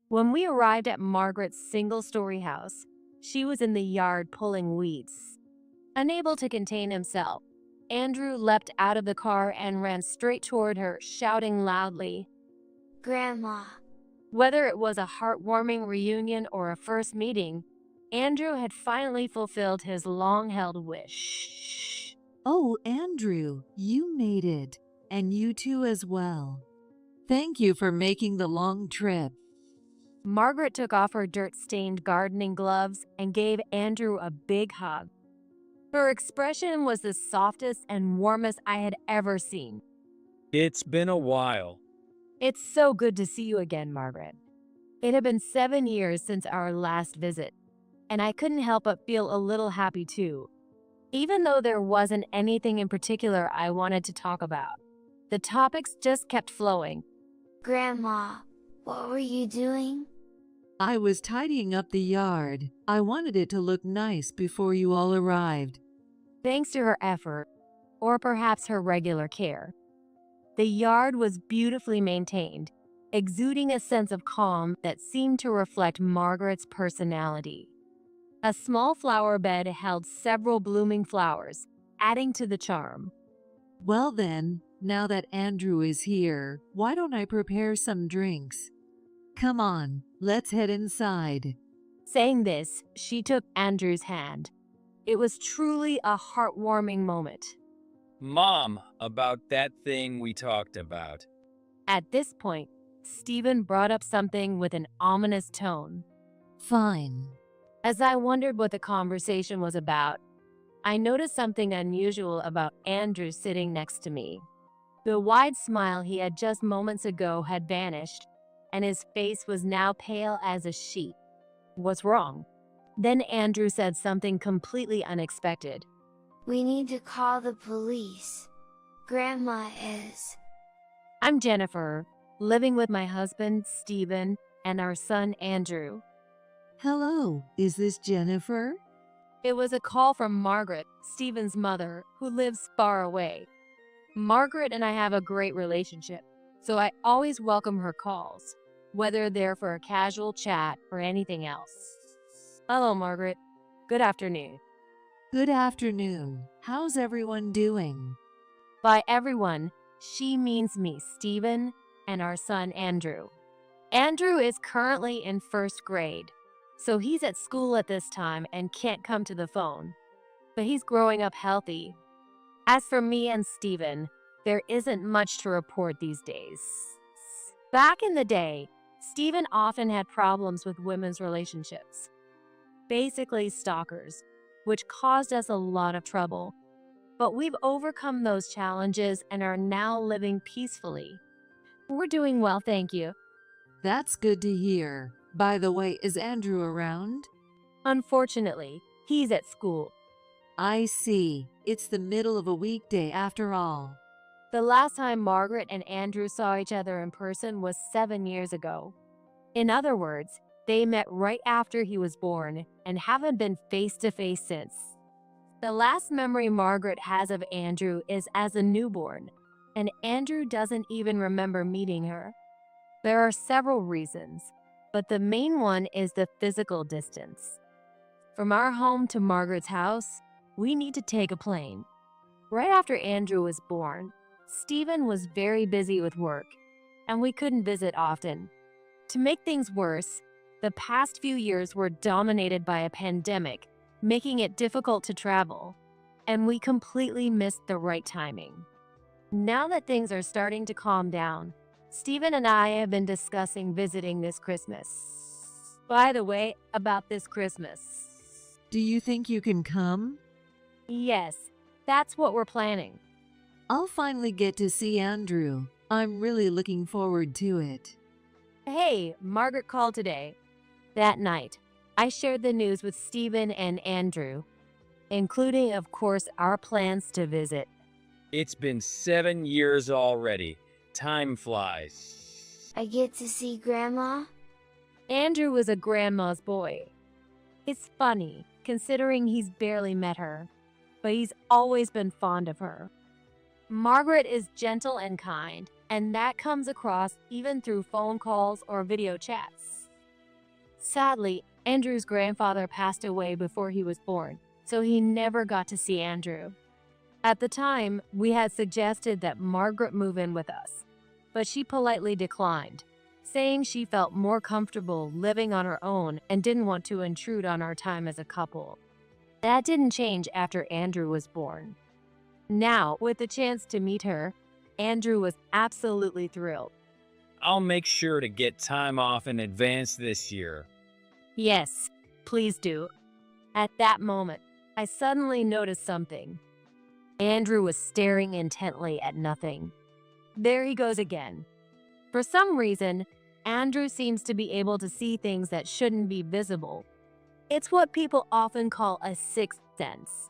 When we arrived at Margaret's single-story house, she was in the yard pulling weeds. Unable to contain himself, Andrew leapt out of the car and ran straight toward her, shouting loudly. Grandma. Whether it was a heartwarming reunion or a first meeting, Andrew had finally fulfilled his long-held wish. Oh, Andrew, you made it. And you too as well. Thank you for making the long trip. Margaret took off her dirt-stained gardening gloves and gave Andrew a big hug. Her expression was the softest and warmest I had ever seen. It's been a while. It's so good to see you again, Margaret. It had been 7 years since our last visit, and I couldn't help but feel a little happy too. Even though there wasn't anything in particular I wanted to talk about, the topics just kept flowing. Grandma, what were you doing? I was tidying up the yard. I wanted it to look nice before you all arrived. Thanks to her effort, or perhaps her regular care, the yard was beautifully maintained, exuding a sense of calm that seemed to reflect Margaret's personality. A small flower bed held several blooming flowers, adding to the charm. Well then, now that Andrew is here, why don't I prepare some drinks? Come on, let's head inside. Saying this, she took Andrew's hand. It was truly a heartwarming moment. Mom, about that thing we talked about. At this point, Stephen brought up something with an ominous tone. Fine. As I wondered what the conversation was about, I noticed something unusual about Andrew sitting next to me. The wide smile he had just moments ago had vanished, and his face was now pale as a sheet. What's wrong? Then Andrew said something completely unexpected. We need to call the police. Grandma is. I'm Jennifer, living with my husband, Stephen, and our son, Andrew. Hello, is this Jennifer? It was a call from Margaret, Stephen's mother, who lives far away. Margaret and I have a great relationship, so I always welcome her calls, whether they're for a casual chat or anything else. Hello, Margaret. Good afternoon. Good afternoon. How's everyone doing? By everyone, she means me, Stephen, and our son, Andrew. Andrew is currently in first grade, so he's at school at this time and can't come to the phone. But he's growing up healthy. As for me and Stephen, there isn't much to report these days. Back in the day, Stephen often had problems with women's relationships. Basically stalkers, which caused us a lot of trouble. But we've overcome those challenges and are now living peacefully. We're doing well, thank you. That's good to hear. By the way, is Andrew around? Unfortunately, he's at school. I see. It's the middle of a weekday after all. The last time Margaret and Andrew saw each other in person was 7 years ago. In other words, they met right after he was born and haven't been face to face since. The last memory Margaret has of Andrew is as a newborn, and Andrew doesn't even remember meeting her. There are several reasons, but the main one is the physical distance. From our home to Margaret's house, we need to take a plane. Right after Andrew was born, Stephen was very busy with work, and we couldn't visit often. To make things worse, the past few years were dominated by a pandemic, making it difficult to travel, and we completely missed the right timing. Now that things are starting to calm down, Stephen and I have been discussing visiting this Christmas. By the way, about this Christmas. Do you think you can come? Yes, that's what we're planning. I'll finally get to see Andrew. I'm really looking forward to it. Hey, Margaret called today. That night, I shared the news with Stephen and Andrew, including, of course, our plans to visit. It's been 7 years already. Time flies. I get to see Grandma? Andrew was a grandma's boy. It's funny, considering he's barely met her, but he's always been fond of her. Margaret is gentle and kind, and that comes across even through phone calls or video chats. Sadly, Andrew's grandfather passed away before he was born, so he never got to see Andrew. At the time, we had suggested that Margaret move in with us, but she politely declined, saying she felt more comfortable living on her own and didn't want to intrude on our time as a couple. That didn't change after Andrew was born. Now, with the chance to meet her, Andrew was absolutely thrilled. I'll make sure to get time off in advance this year. Yes, please do. At that moment, I suddenly noticed something. Andrew was staring intently at nothing. There he goes again. For some reason, Andrew seems to be able to see things that shouldn't be visible. It's what people often call a sixth sense.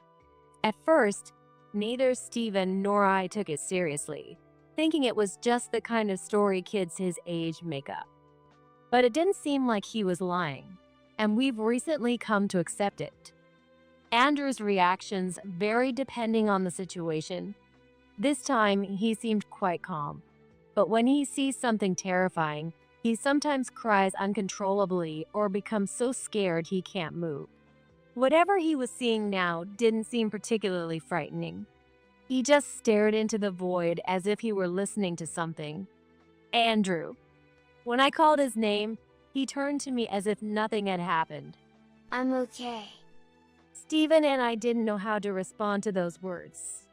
At first, neither Stephen nor I took it seriously, thinking it was just the kind of story kids his age make up. But it didn't seem like he was lying, and we've recently come to accept it. Andrew's reactions vary depending on the situation. This time, he seemed quite calm, but when he sees something terrifying, he sometimes cries uncontrollably or becomes so scared he can't move. Whatever he was seeing now didn't seem particularly frightening. He just stared into the void as if he were listening to something. Andrew. When I called his name, he turned to me as if nothing had happened. I'm okay. Stephen and I didn't know how to respond to those words.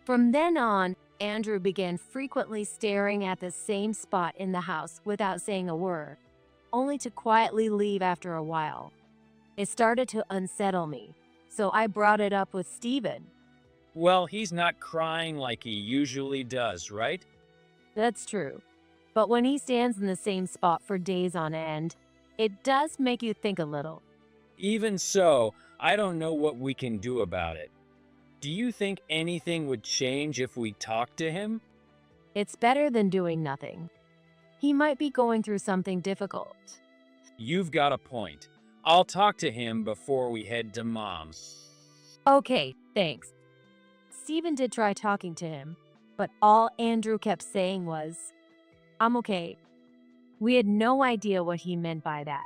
From then on, Andrew began frequently staring at the same spot in the house without saying a word, only to quietly leave after a while. It started to unsettle me, so I brought it up with Stephen. Well, he's not crying like he usually does, right? That's true. But when he stands in the same spot for days on end, it does make you think a little. Even so, I don't know what we can do about it. Do you think anything would change if we talked to him? It's better than doing nothing. He might be going through something difficult. You've got a point. I'll talk to him before we head to Mom's. Okay, thanks. Stephen did try talking to him, but all Andrew kept saying was, I'm okay. We had no idea what he meant by that,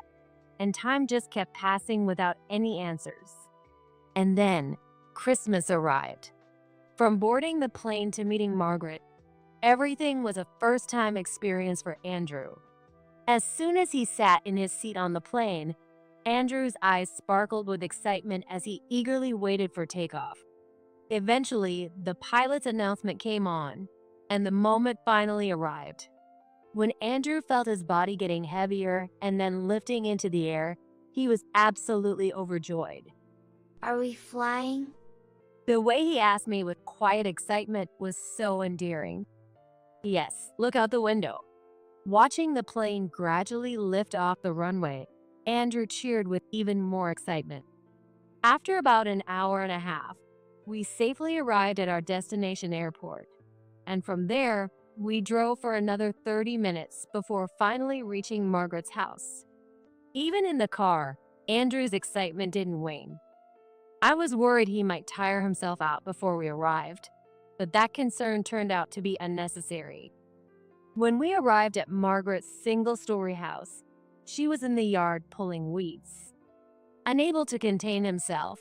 and time just kept passing without any answers. And then, Christmas arrived. From boarding the plane to meeting Margaret, everything was a first-time experience for Andrew. As soon as he sat in his seat on the plane, Andrew's eyes sparkled with excitement as he eagerly waited for takeoff. Eventually, the pilot's announcement came on, and the moment finally arrived. When Andrew felt his body getting heavier and then lifting into the air, he was absolutely overjoyed. Are we flying? The way he asked me with quiet excitement was so endearing. Yes, look out the window. Watching the plane gradually lift off the runway, Andrew cheered with even more excitement. After about an hour and a half, we safely arrived at our destination airport, and from there, we drove for another 30 minutes before finally reaching Margaret's house. Even in the car, Andrew's excitement didn't wane. I was worried he might tire himself out before we arrived, but that concern turned out to be unnecessary. When we arrived at Margaret's single-story house, she was in the yard pulling weeds. Unable to contain himself,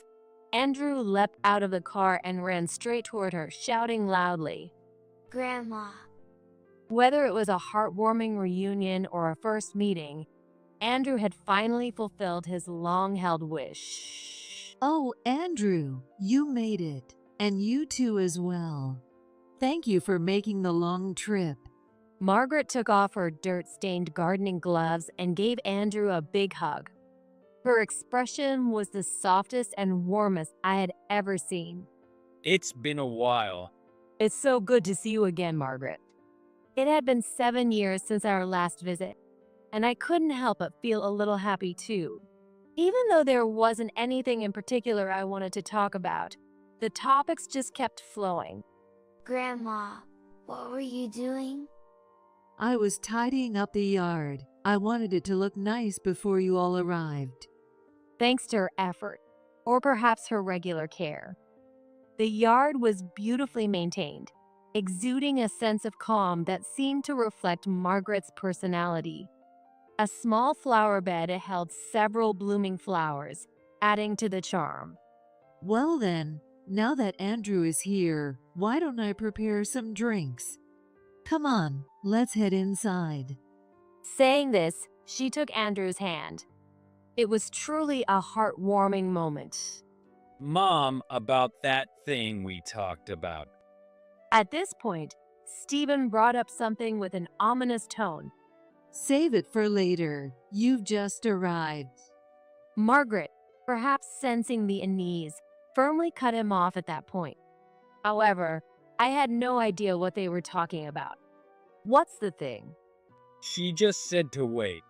Andrew leapt out of the car and ran straight toward her, shouting loudly. Grandma. Whether it was a heartwarming reunion or a first meeting, Andrew had finally fulfilled his long-held wish. Oh, Andrew, you made it. And you too as well. Thank you for making the long trip. Margaret took off her dirt-stained gardening gloves and gave Andrew a big hug. Her expression was the softest and warmest I had ever seen. It's been a while. It's so good to see you again, Margaret. It had been 7 years since our last visit, and I couldn't help but feel a little happy too. Even though there wasn't anything in particular I wanted to talk about, the topics just kept flowing. Grandma, what were you doing? I was tidying up the yard. I wanted it to look nice before you all arrived. Thanks to her effort, or perhaps her regular care. The yard was beautifully maintained, exuding a sense of calm that seemed to reflect Margaret's personality. A small flower bed held several blooming flowers, adding to the charm. Well then, now that Andrew is here, why don't I prepare some drinks? Come on, let's head inside. Saying this, she took Andrew's hand. It was truly a heartwarming moment. Mom, about that thing we talked about. At this point, Stephen brought up something with an ominous tone. Save it for later. You've just arrived. Margaret, perhaps sensing the unease, firmly cut him off at that point. However, I had no idea what they were talking about. What's the thing? She just said to wait.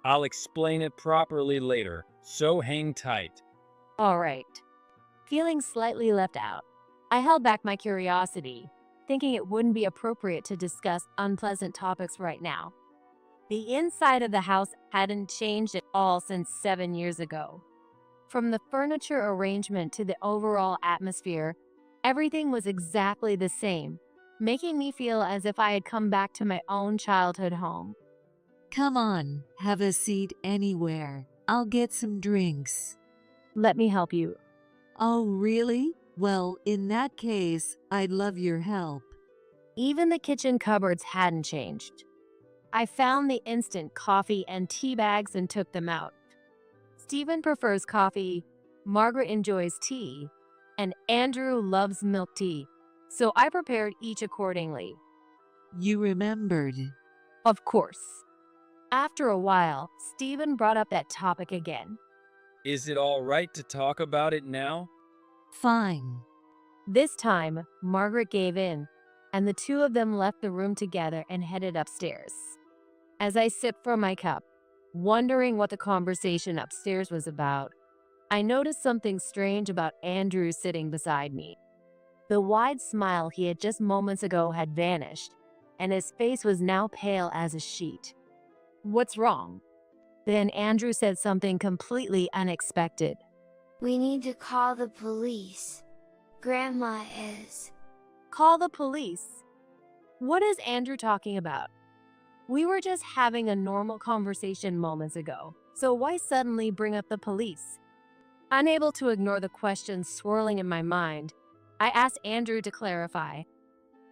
I'll explain it properly later, so hang tight. All right. Feeling slightly left out, I held back my curiosity, thinking it wouldn't be appropriate to discuss unpleasant topics right now. The inside of the house hadn't changed at all since 7 years ago. From the furniture arrangement to the overall atmosphere, everything was exactly the same, making me feel as if I had come back to my own childhood home. Come on, have a seat anywhere. I'll get some drinks. Let me help you. Oh, really? Well, in that case, I'd love your help. Even the kitchen cupboards hadn't changed. I found the instant coffee and tea bags and took them out. Stephen prefers coffee, Margaret enjoys tea, and Andrew loves milk tea, so I prepared each accordingly. You remembered. Of course. After a while, Stephen brought up that topic again. Is it all right to talk about it now? Fine. This time, Margaret gave in, and the two of them left the room together and headed upstairs. As I sipped from my cup, wondering what the conversation upstairs was about, I noticed something strange about Andrew sitting beside me. The wide smile he had just moments ago had vanished, and his face was now pale as a sheet. What's wrong? Then Andrew said something completely unexpected. We need to call the police. Grandma is. Call the police. What is Andrew talking about? We were just having a normal conversation moments ago, so why suddenly bring up the police? Unable to ignore the questions swirling in my mind, I asked Andrew to clarify.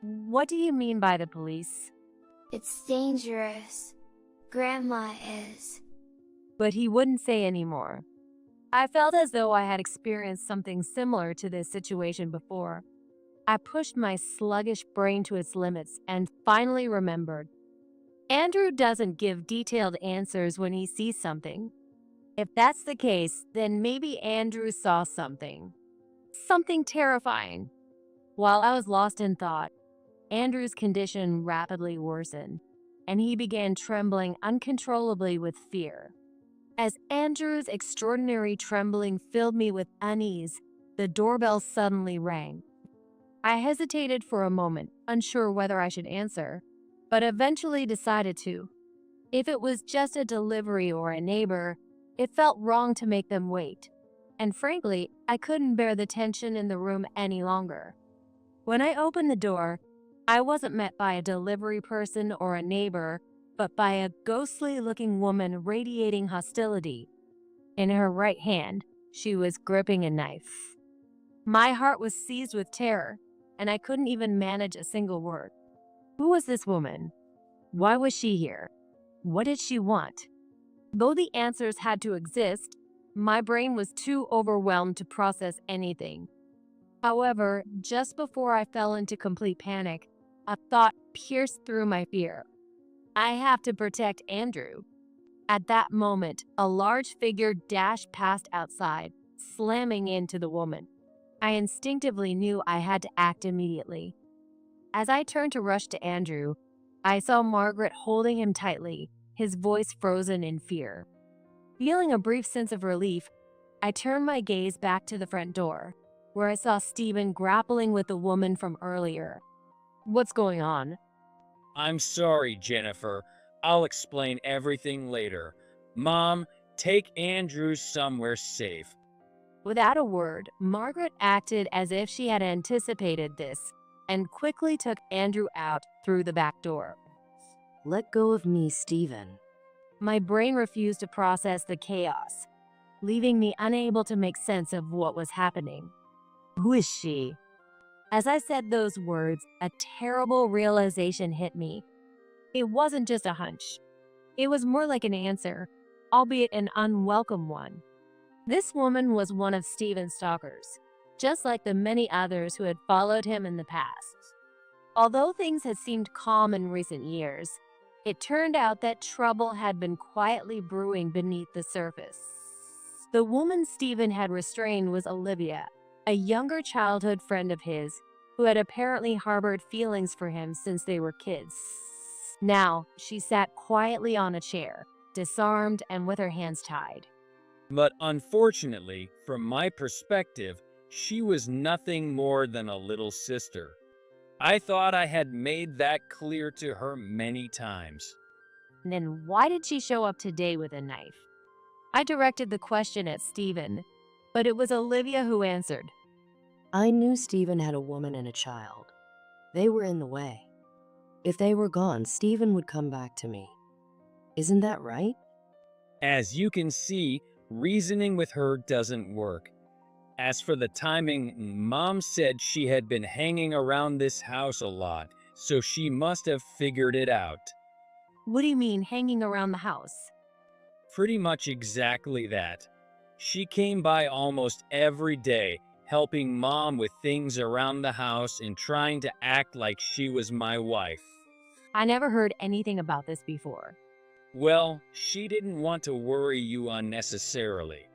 What do you mean by the police? It's dangerous. Grandma is. But he wouldn't say anymore. I felt as though I had experienced something similar to this situation before. I pushed my sluggish brain to its limits and finally remembered. Andrew doesn't give detailed answers when he sees something. If that's the case, then maybe Andrew saw something. Something terrifying. While I was lost in thought, Andrew's condition rapidly worsened, and he began trembling uncontrollably with fear. As Andrew's extraordinary trembling filled me with unease, the doorbell suddenly rang. I hesitated for a moment, unsure whether I should answer, but eventually decided to. If it was just a delivery or a neighbor, it felt wrong to make them wait. And frankly, I couldn't bear the tension in the room any longer. When I opened the door, I wasn't met by a delivery person or a neighbor, but by a ghostly-looking woman radiating hostility. In her right hand, she was gripping a knife. My heart was seized with terror, and I couldn't even manage a single word. Who was this woman? Why was she here? What did she want? Though the answers had to exist, my brain was too overwhelmed to process anything. However, just before I fell into complete panic, a thought pierced through my fear. I have to protect Andrew. At that moment, a large figure dashed past outside, slamming into the woman. I instinctively knew I had to act immediately. As I turned to rush to Andrew, I saw Margaret holding him tightly, his voice frozen in fear. Feeling a brief sense of relief, I turned my gaze back to the front door, where I saw Stephen grappling with the woman from earlier. What's going on? I'm sorry, Jennifer. I'll explain everything later. Mom, take Andrew somewhere safe. Without a word, Margaret acted as if she had anticipated this and quickly took Andrew out through the back door. Let go of me, Stephen. My brain refused to process the chaos, leaving me unable to make sense of what was happening. Who is she? As I said those words, a terrible realization hit me. It wasn't just a hunch. It was more like an answer, albeit an unwelcome one. This woman was one of Stephen's stalkers, just like the many others who had followed him in the past. Although things had seemed calm in recent years, it turned out that trouble had been quietly brewing beneath the surface. The woman Stephen had restrained was Olivia, a younger childhood friend of his who had apparently harbored feelings for him since they were kids. Now, she sat quietly on a chair, disarmed and with her hands tied. But unfortunately, from my perspective, she was nothing more than a little sister. I thought I had made that clear to her many times. And then why did she show up today with a knife? I directed the question at Stephen, but it was Olivia who answered. I knew Stephen had a woman and a child. They were in the way. If they were gone, Stephen would come back to me. Isn't that right? As you can see, reasoning with her doesn't work. As for the timing, Mom said she had been hanging around this house a lot, so she must have figured it out. What do you mean, hanging around the house? Pretty much exactly that. She came by almost every day, helping Mom with things around the house and trying to act like she was my wife. I never heard anything about this before. Well, she didn't want to worry you unnecessarily.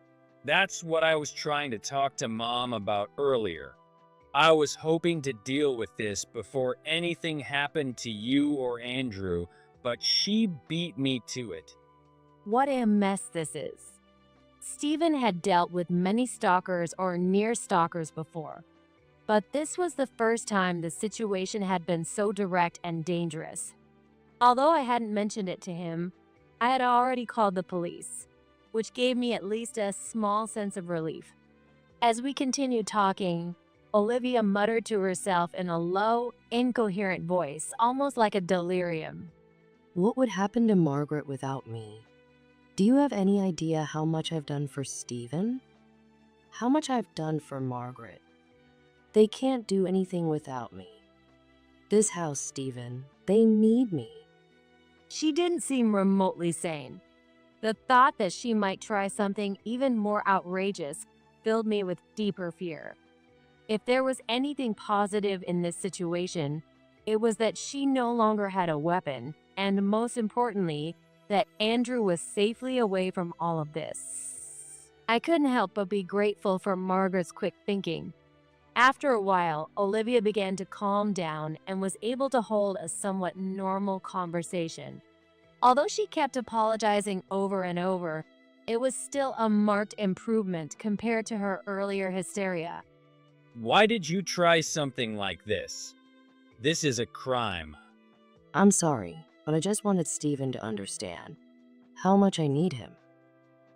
That's what I was trying to talk to Mom about earlier. I was hoping to deal with this before anything happened to you or Andrew, but she beat me to it. What a mess this is. Stephen had dealt with many stalkers or near stalkers before, but this was the first time the situation had been so direct and dangerous. Although I hadn't mentioned it to him, I had already called the police, which gave me at least a small sense of relief. As we continued talking, Olivia muttered to herself in a low, incoherent voice, almost like a delirium. What would happen to Margaret without me? Do you have any idea how much I've done for Stephen? How much I've done for Margaret? They can't do anything without me. This house, Stephen, they need me. She didn't seem remotely sane. The thought that she might try something even more outrageous filled me with deeper fear. If there was anything positive in this situation, it was that she no longer had a weapon, and most importantly, that Andrew was safely away from all of this. I couldn't help but be grateful for Margaret's quick thinking. After a while, Olivia began to calm down and was able to hold a somewhat normal conversation. Although she kept apologizing over and over, it was still a marked improvement compared to her earlier hysteria. Why did you try something like this? This is a crime. I'm sorry, but I just wanted Stephen to understand how much I need him.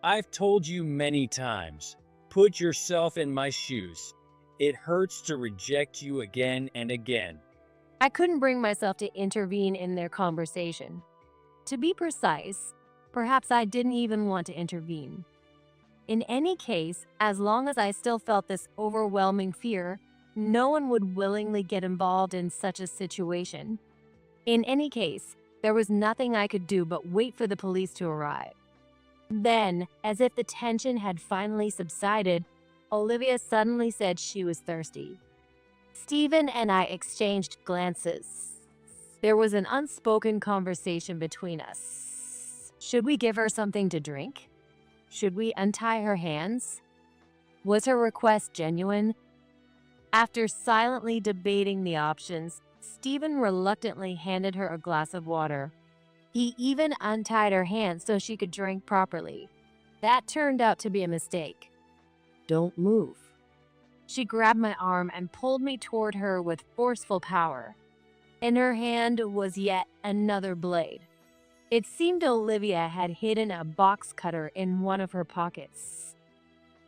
I've told you many times, put yourself in my shoes. It hurts to reject you again and again. I couldn't bring myself to intervene in their conversation. To be precise, perhaps I didn't even want to intervene. In any case, as long as I still felt this overwhelming fear, no one would willingly get involved in such a situation. In any case, there was nothing I could do but wait for the police to arrive. Then, as if the tension had finally subsided, Olivia suddenly said she was thirsty. Stephen and I exchanged glances. There was an unspoken conversation between us. Should we give her something to drink? Should we untie her hands? Was her request genuine? After silently debating the options, Stephen reluctantly handed her a glass of water. He even untied her hands so she could drink properly. That turned out to be a mistake. Don't move. She grabbed my arm and pulled me toward her with forceful power. In her hand was yet another blade. It seemed Olivia had hidden a box cutter in one of her pockets.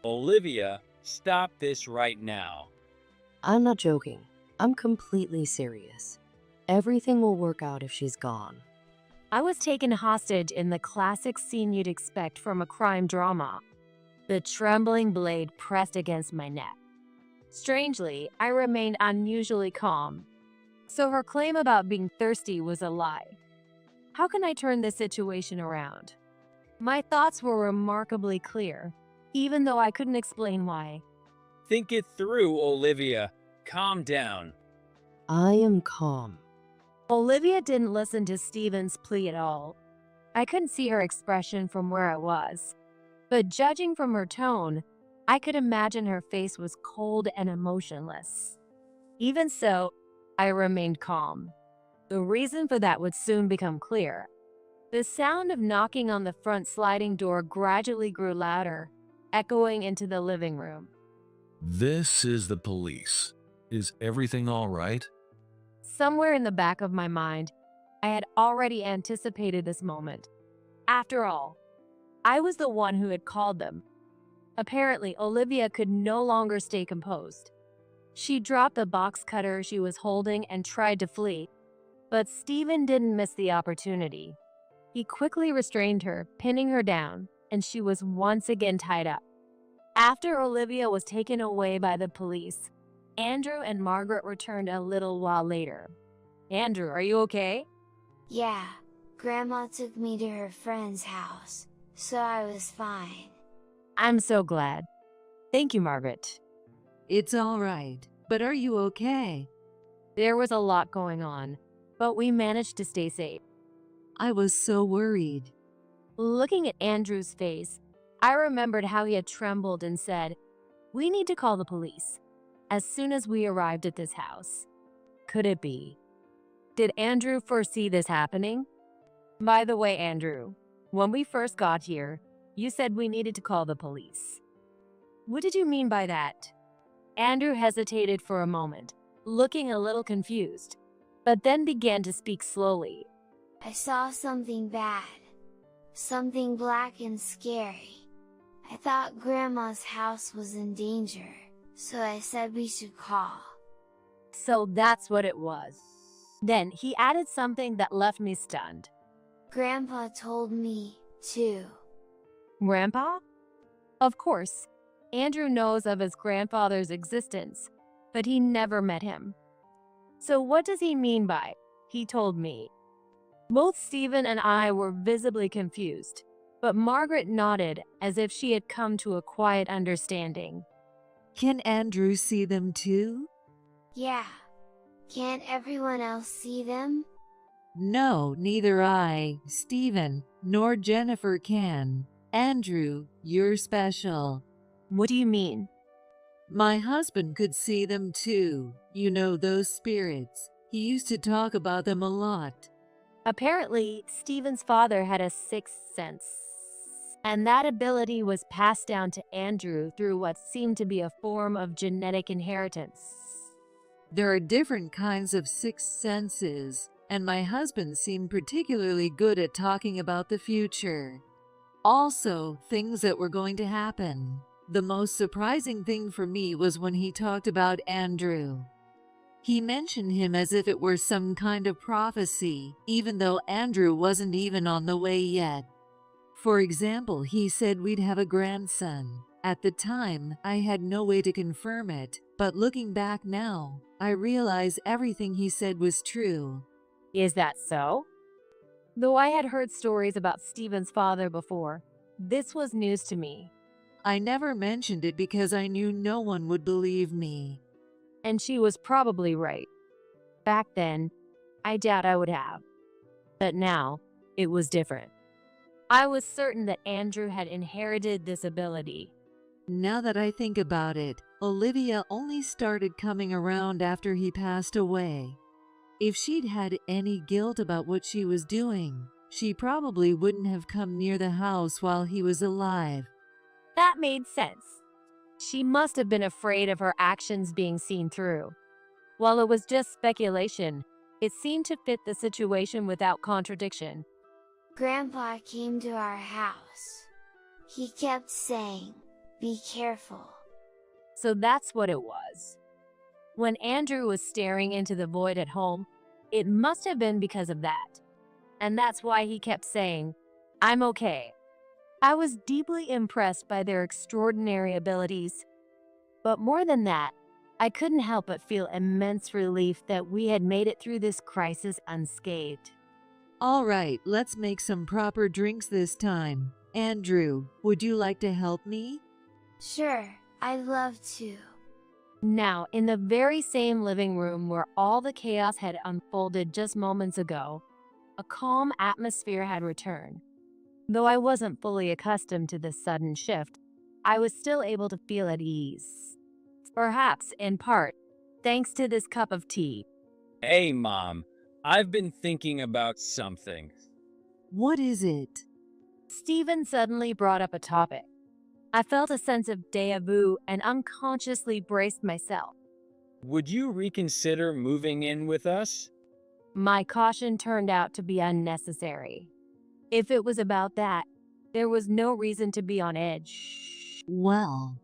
Olivia, stop this right now. I'm not joking. I'm completely serious. Everything will work out if she's gone. I was taken hostage in the classic scene you'd expect from a crime drama. The trembling blade pressed against my neck. Strangely, I remained unusually calm. So her claim about being thirsty was a lie. How can I turn this situation around? My thoughts were remarkably clear, even though I couldn't explain why. Think it through, Olivia. Calm down. I am calm. Olivia didn't listen to Stephen's plea at all. I couldn't see her expression from where I was, but judging from her tone, I could imagine her face was cold and emotionless. Even so, I remained calm. The reason for that would soon become clear. The sound of knocking on the front sliding door gradually grew louder, echoing into the living room. This is the police. Is everything all right? Somewhere in the back of my mind, I had already anticipated this moment. After all, I was the one who had called them. Apparently, Olivia could no longer stay composed. She dropped the box cutter she was holding and tried to flee, but Stephen didn't miss the opportunity. He quickly restrained her, pinning her down, and she was once again tied up. After Olivia was taken away by the police, Andrew and Margaret returned a little while later. Andrew, are you okay? Yeah, Grandma took me to her friend's house, so I was fine. I'm so glad. Thank you, Margaret. It's all right, but are you okay? There was a lot going on, but we managed to stay safe. I was so worried. Looking at Andrew's face, I remembered how he had trembled and said, "We need to call the police," as soon as we arrived at this house. Could it be? Did Andrew foresee this happening? By the way, Andrew, when we first got here, you said we needed to call the police. What did you mean by that? Andrew hesitated for a moment, looking a little confused, but then began to speak slowly. I saw something bad. Something black and scary. I thought Grandma's house was in danger, so I said we should call. So that's what it was. Then he added something that left me stunned. Grandpa told me, too. Grandpa? Of course, Andrew knows of his grandfather's existence, but he never met him. So what does he mean by, "he told me"? Both Stephen and I were visibly confused, but Margaret nodded as if she had come to a quiet understanding. Can Andrew see them too? Yeah. Can't everyone else see them? No, neither I, Stephen, nor Jennifer can. Andrew, you're special. What do you mean? My husband could see them too. You know, those spirits. He used to talk about them a lot. Apparently, Stephen's father had a sixth sense, and that ability was passed down to Andrew through what seemed to be a form of genetic inheritance. There are different kinds of sixth senses, and my husband seemed particularly good at talking about the future. Also, things that were going to happen. The most surprising thing for me was when he talked about Andrew. He mentioned him as if it were some kind of prophecy, even though Andrew wasn't even on the way yet. For example, he said we'd have a grandson. At the time, I had no way to confirm it, but looking back now, I realize everything he said was true. Is that so? Though I had heard stories about Stephen's father before, this was news to me. I never mentioned it because I knew no one would believe me. And she was probably right. Back then, I doubt I would have. But now, it was different. I was certain that Andrew had inherited this ability. Now that I think about it, Olivia only started coming around after he passed away. If she'd had any guilt about what she was doing, she probably wouldn't have come near the house while he was alive. That made sense. She must have been afraid of her actions being seen through. While it was just speculation, it seemed to fit the situation without contradiction. Grandpa came to our house. He kept saying, "Be careful." So that's what it was. When Andrew was staring into the void at home, it must have been because of that. and that's why he kept saying, "I'm okay." I was deeply impressed by their extraordinary abilities. But more than that, I couldn't help but feel immense relief that we had made it through this crisis unscathed. All right, let's make some proper drinks this time. Andrew, would you like to help me? Sure, I'd love to. Now, in the very same living room where all the chaos had unfolded just moments ago, a calm atmosphere had returned. Though I wasn't fully accustomed to this sudden shift, I was still able to feel at ease. Perhaps, in part, thanks to this cup of tea. Hey, Mom, I've been thinking about something. What is it? Stephen suddenly brought up a topic. I felt a sense of déjà vu and unconsciously braced myself. Would you reconsider moving in with us? My caution turned out to be unnecessary. If it was about that, there was no reason to be on edge. Well,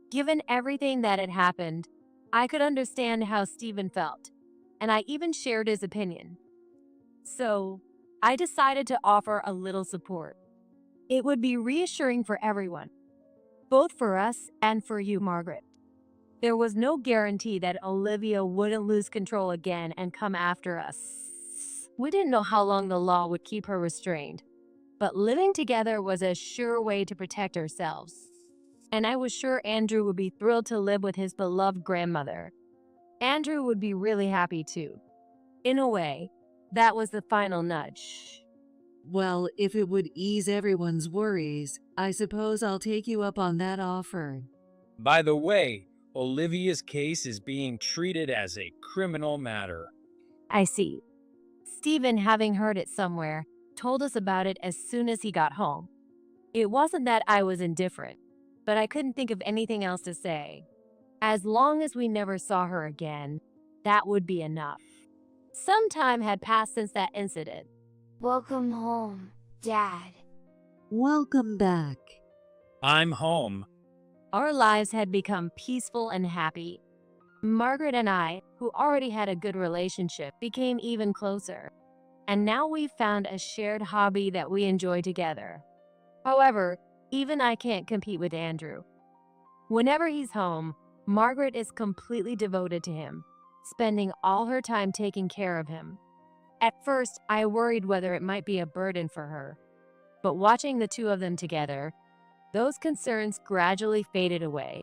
Given everything that had happened, I could understand how Stephen felt, and I even shared his opinion. So, I decided to offer a little support. It would be reassuring for everyone, both for us and for you, Margaret. There was no guarantee that Olivia wouldn't lose control again and come after us. We didn't know how long the law would keep her restrained, but living together was a sure way to protect ourselves. And I was sure Andrew would be thrilled to live with his beloved grandmother. Andrew would be really happy too. In a way, that was the final nudge. well, if it would ease everyone's worries, I suppose I'll take you up on that offer. By the way, Olivia's case is being treated as a criminal matter. I see. Stephen, having heard it somewhere, told us about it as soon as he got home. It wasn't that I was indifferent, but I couldn't think of anything else to say. As long as we never saw her again, that would be enough. Some time had passed since that incident. Welcome home, Dad. Welcome back. I'm home. Our lives had become peaceful and happy. Margaret and I, who already had a good relationship, became even closer. And now we've found a shared hobby that we enjoy together. However, even I can't compete with Andrew. Whenever he's home, Margaret is completely devoted to him, spending all her time taking care of him. At first, I worried whether it might be a burden for her. But watching the two of them together, those concerns gradually faded away.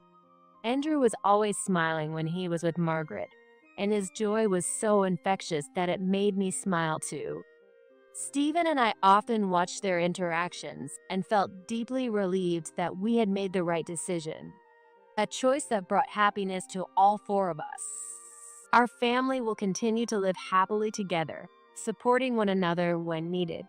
Andrew was always smiling when he was with Margaret, and his joy was so infectious that it made me smile too. Stephen and I often watched their interactions and felt deeply relieved that we had made the right decision, a choice that brought happiness to all four of us. Our family will continue to live happily together, supporting one another when needed.